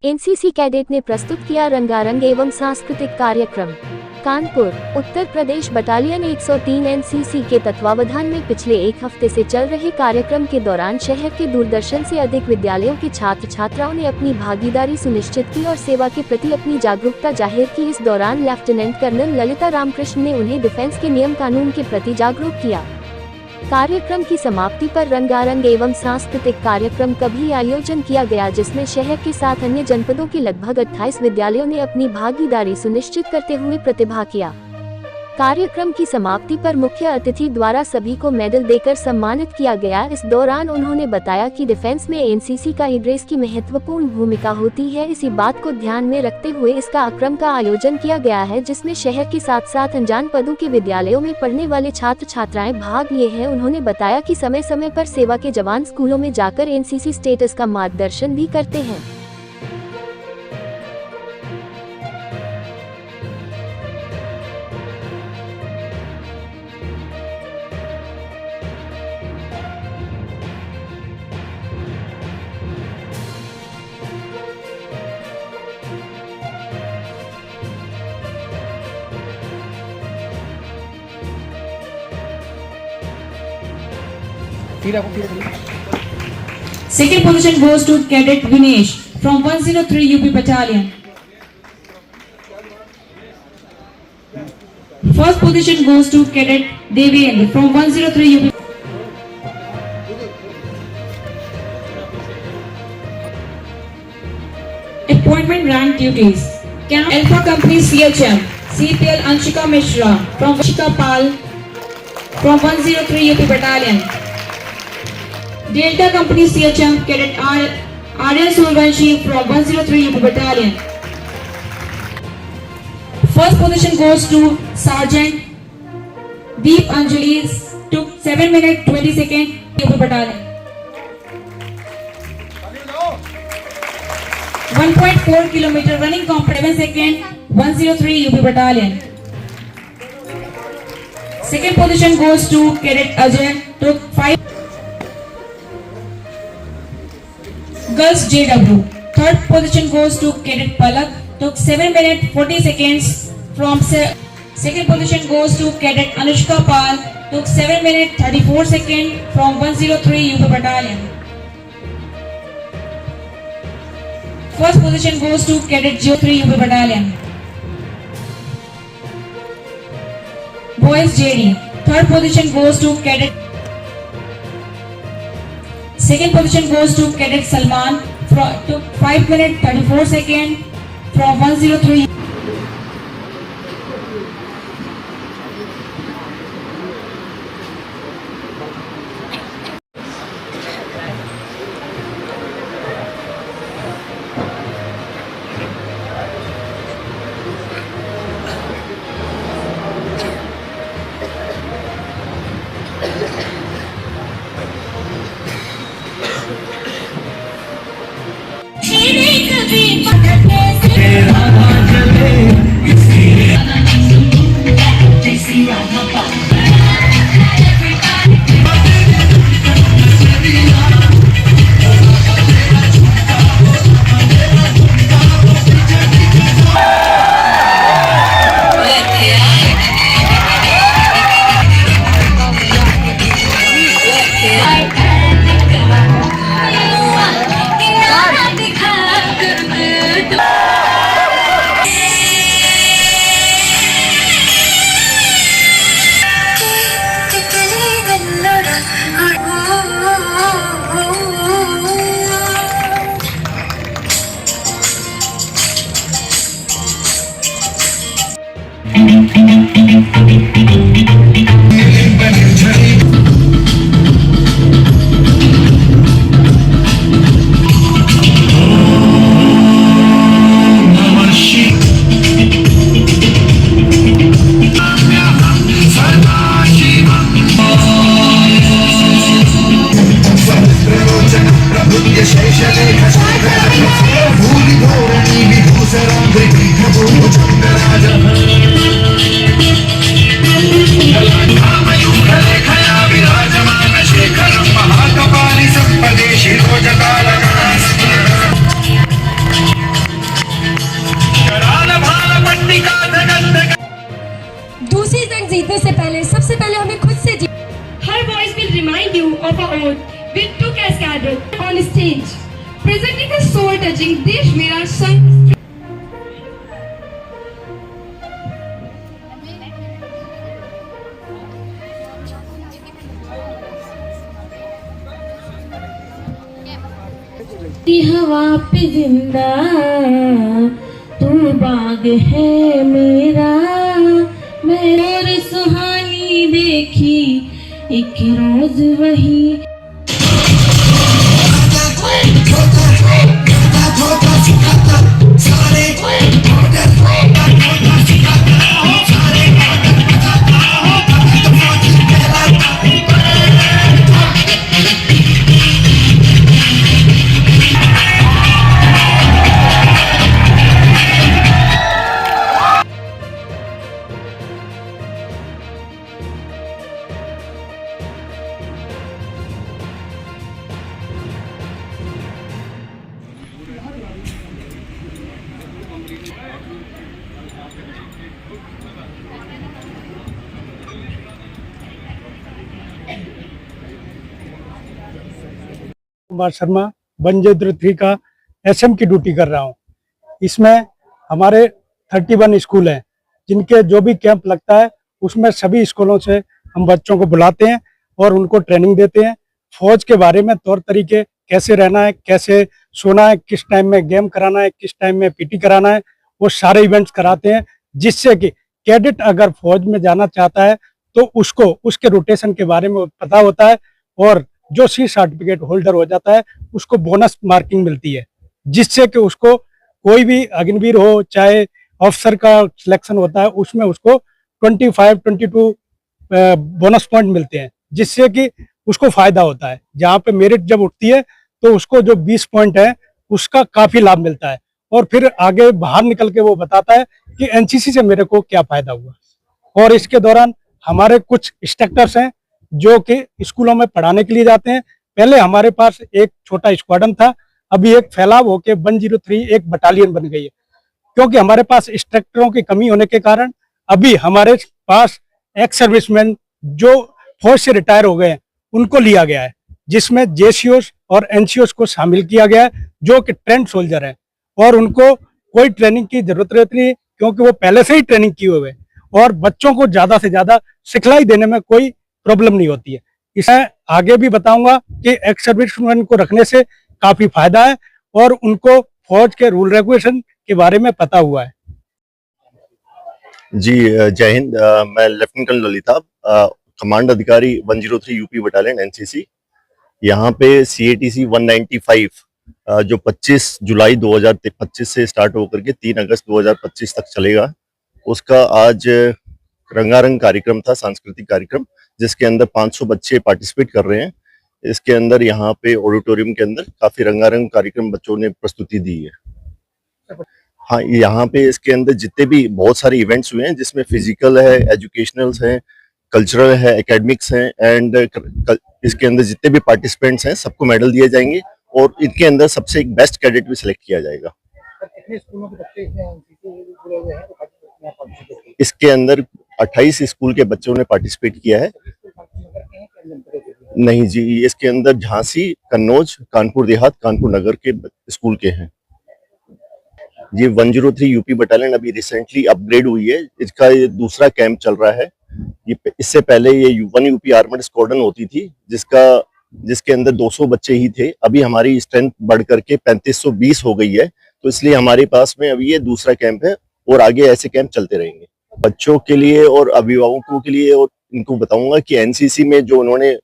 NCC cadet ने प्रस्तुत किया रंगारंग एवं सांस्कृतिक कार्यक्रम। कानपुर, उत्तर प्रदेश बटालियन 103 एनसीसी के तत्वावधान में पिछले एक हफ्ते से चल रहे कार्यक्रम के दौरान शहर के दूरदर्शन से अधिक विद्यालयों के छात्र छात्राओं ने अपनी भागीदारी सुनिश्चित की और सेवा के प्रति अपनी जागरूकता जाहिर की। इस दौरान लेफ्टिनेंट कर्नल ललिता रामकृष्ण ने उन्हें डिफेंस के नियम कानून के प्रति जागरूक किया। कार्यक्रम की समाप्ति पर रंगारंग एवं सांस्कृतिक कार्यक्रम का भी आयोजन किया गया, जिसमें शहर के साथ अन्य जनपदों के लगभग 28 विद्यालयों ने अपनी भागीदारी सुनिश्चित करते हुए प्रतिभाग किया। कार्यक्रम की समाप्ति पर मुख्य अतिथि द्वारा सभी को मेडल देकर सम्मानित किया गया। इस दौरान उन्होंने बताया कि डिफेंस में एनसीसी का ड्रेस की महत्वपूर्ण भूमिका होती है। इसी बात को ध्यान में रखते हुए इस कार्यक्रम का आयोजन किया गया है, जिसमें शहर के साथ साथ अनजान पदों के विद्यालयों में पढ़ने वाले छात्र छात्राएं भाग लिए हैं। उन्होंने बताया कि समय समय पर सेवा के जवान स्कूलों में जाकर एनसीसी स्टेटस का मार्गदर्शन भी करते हैं। Second position goes to Cadet Vinesh from 103 UP Battalion. First position goes to Cadet Devendra from 103 UP. Appointment rank duties. Camp Alpha Company CHM CPL Anshika Mishra from Anshika Pal from 103 UP Battalion. Delta Company CHM Cadet Aryan Survanshi from 103 UP Battalion. First position goes to Sergeant Deep Anjali, took 7 minutes 20 seconds UP Battalion. 1.4 kilometer running competition 7 seconds 103 UP Battalion. Second position goes to Cadet Ajay, took 5 Girls JW. Third position goes to Cadet Palak, took 7 minutes 40 seconds from second position goes to Cadet Anushka Pal, took 7 minutes 34 seconds from 103 UP Battalion. First position goes to Cadet 03 UP Battalion. Boys JD. Third position goes to Cadet. Second position goes to Cadet Salman, took 5 minutes 34 seconds from 103. cadre on stage, presenting a soul-touching Desh Mera song. हवा पे जिंदा तू बाग है मेरा, मैं और सुहानी देखी एक रोज वही। कुमार शर्मा 103 का एसएम की ड्यूटी कर रहा हूँ। इसमें हमारे 31 स्कूल हैं, जिनके जो भी कैंप लगता है उसमें सभी स्कूलों से हम बच्चों को बुलाते हैं और उनको ट्रेनिंग देते हैं। फौज के बारे में तौर तरीके, कैसे रहना है, कैसे सोना है, किस टाइम में गेम कराना है, किस टाइम में पीटी कराना है, वो सारे इवेंट्स कराते हैं, जिससे कि कैडेट अगर फौज में जाना चाहता है तो उसको उसके रोटेशन के बारे में पता होता है और जो सी सर्टिफिकेट होल्डर हो जाता है उसको बोनस मार्किंग मिलती है, जिससे कि उसको कोई भी अग्निवीर हो चाहे ऑफिसर का सिलेक्शन होता है उसमें उसको 22 बोनस पॉइंट मिलते हैं, जिससे कि उसको फायदा होता है। जहाँ पे मेरिट जब उठती है तो उसको जो 20 पॉइंट है उसका काफी लाभ मिलता है और फिर आगे बाहर निकल के वो बताता है कि एनसीसी से मेरे को क्या फायदा हुआ। और इसके दौरान हमारे कुछ इंस्ट्रक्टर्स हैं जो कि स्कूलों में पढ़ाने के लिए जाते हैं। पहले हमारे पास एक छोटा स्क्वाड्रन था, अभी एक फैलाव होके 103 एक बटालियन बन गई है, क्योंकि हमारे पास इंस्ट्रक्टरों की कमी होने के कारण अभी हमारे पास एक्स सर्विसमैन जो फौज से रिटायर हो गए हैं उनको लिया गया है, जिसमें जेसीओस और एनसीओस को शामिल किया गया है जो कि ट्रेंड सोल्जर है और उनको कोई ट्रेनिंग की जरूरत रहती नहीं, क्योंकि वो पहले से ही ट्रेनिंग किए हुए हैं और बच्चों को ज्यादा से ज्यादा सिखलाई देने में कोई प्रॉब्लम नहीं होती है। इसमें आगे भी बताऊंगा कि एक्स सर्विसमैन को रखने से काफी फायदा है और उनको फौज के रूल रेगुलेशन के बारे में पता हुआ है। जी जय हिंद। मैं लेफ्टिनेंट कर्नल ललिता, कमांड अधिकारी 103 यूपी बटालियन एनसीसी। यहाँ पे CATC 195 जो 25 जुलाई 2025 से स्टार्ट होकर के 3 अगस्त 2025 तक चलेगा, उसका आज रंगारंग कार्यक्रम था, सांस्कृतिक कार्यक्रम, जिसके अंदर 500 बच्चे पार्टिसिपेट कर रहे हैं। इसके अंदर यहाँ पे ऑडिटोरियम के अंदर काफी रंगारंग कार्यक्रम बच्चों ने प्रस्तुति दी है। हाँ, यहाँ पे इसके अंदर जितने भी बहुत सारे इवेंट्स हुए हैं, जिसमें फिजिकल है, एजुकेशनल्स हैं, कल्चरल है, एकेडमिक्स हैं एंड इसके अंदर जितने भी पार्टिसिपेंट्स हैं सबको मेडल दिए जाएंगे और इनके अंदर सबसे एक बेस्ट कैडेट भी सिलेक्ट किया जाएगा। कितने स्कूलों के बच्चे जुड़े हुए हैं? इसके अंदर 28 स्कूल के बच्चों ने पार्टिसिपेट किया है। नहीं जी, इसके अंदर झांसी, कन्नौज, कानपुर देहात, कानपुर नगर के स्कूल के हैं। ये 103 यूपी बटालियन अभी रिसेंटली अपग्रेड हुई है, इसका ये दूसरा कैंप चल रहा है। ये इससे पहले ये 1 यूपी आर्मर्ड स्क्वाड्रन होती थी, जिसके अंदर 200 बच्चे ही थे। अभी हमारी स्ट्रेंथ बढ़ करके 3520 हो गई है, तो इसलिए हमारे पास में अभी ये दूसरा कैंप है और आगे ऐसे कैंप चलते रहेंगे। बच्चों के लिए और अभिभावकों के लिए और इनको बताऊंगा कि एनसीसी में जो उन्होंने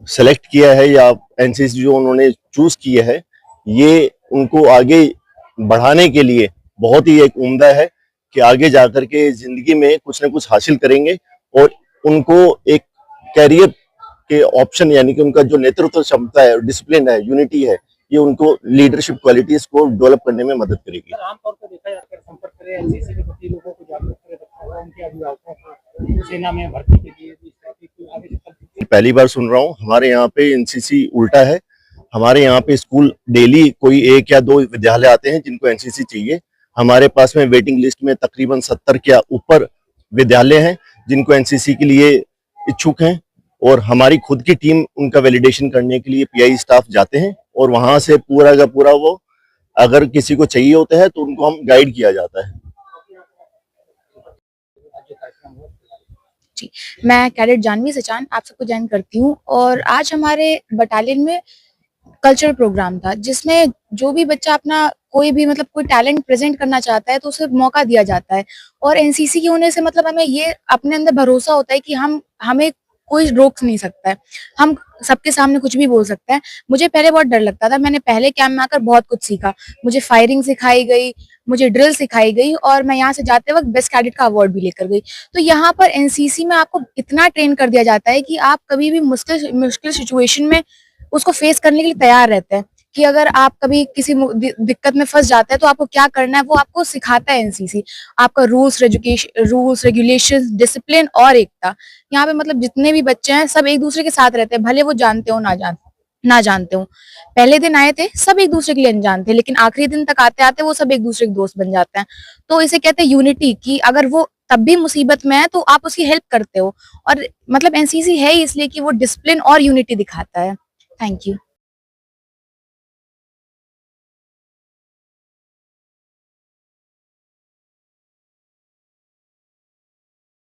सेलेक्ट किया है या एनसीसी जो उन्होंने चूज किया है, ये उनको आगे बढ़ाने के लिए बहुत ही एक उम्दा है कि आगे जाकर के जिंदगी में कुछ न कुछ हासिल करेंगे और उनको एक कैरियर के ऑप्शन, यानी कि उनका जो नेतृत्व क्षमता है, डिसिप्लिन है, यूनिटी है, ये उनको लीडरशिप क्वालिटीज को डेवलप करने में मदद करेगी। आमतौर पर देखा जाता है संपर्क करें एनसीसी के प्रति लोगों को जागरूक करें, उनके अभिभावकों को सेना में भर्ती के लिए पहली बार सुन रहा हूँ। हमारे यहाँ पे एनसीसी उल्टा है। हमारे यहाँ पे स्कूल डेली कोई 1 या 2 विद्यालय आते हैं जिनको एनसीसी चाहिए। हमारे पास में वेटिंग लिस्ट में तकरीबन 70 के ऊपर विद्यालय हैं जिनको एनसीसी के लिए इच्छुक हैं और हमारी खुद की टीम उनका वैलिडेशन करने के लिए पीआई स्टाफ जाते हैं और वहां से पूरा का पूरा वो अगर किसी को चाहिए होता है तो उनको हम गाइड किया जाता है। जी, मैं कैडेट जानवी सचान आप सबको ज्वाइन करती हूँ और आज हमारे बटालियन में कल्चरल प्रोग्राम था जिसमें जो भी बच्चा अपना कोई भी मतलब कोई टैलेंट प्रेजेंट करना चाहता है तो उसे मौका दिया जाता है और एनसीसी के होने से मतलब हमें ये अपने अंदर भरोसा होता है कि हमें कोई रोक नहीं सकता है, हम सबके सामने कुछ भी बोल सकते हैं। मुझे पहले बहुत डर लगता था, मैंने पहले कैंप में आकर बहुत कुछ सीखा, मुझे फायरिंग सिखाई गई, मुझे ड्रिल सिखाई गई और मैं यहाँ से जाते वक्त बेस्ट कैडेट का अवार्ड भी लेकर गई। तो यहाँ पर एनसीसी में आपको इतना ट्रेन कर दिया जाता है कि आप कभी भी मुश्किल सिचुएशन में उसको फेस करने के लिए तैयार रहते हैं कि अगर आप कभी किसी दिक्कत में फंस जाते हैं तो आपको क्या करना है वो आपको सिखाता है एनसीसी। आपका रूल्स रेगुलेशन डिसिप्लिन और एकता, यहाँ पे मतलब जितने भी बच्चे हैं सब एक दूसरे के साथ रहते हैं, भले वो जानते हो ना जानते हो। पहले दिन आए थे सब एक दूसरे के लिए अनजान थे, लेकिन आखिरी दिन तक आते आते वो सब एक दूसरे के दोस्त बन जाते हैं। तो इसे कहते हैं यूनिटी, कि अगर वो तब भी मुसीबत में है तो आप उसकी हेल्प करते हो। और मतलब एनसीसी है ही इसलिए कि वो डिसिप्लिन और यूनिटी दिखाता है। Thank you.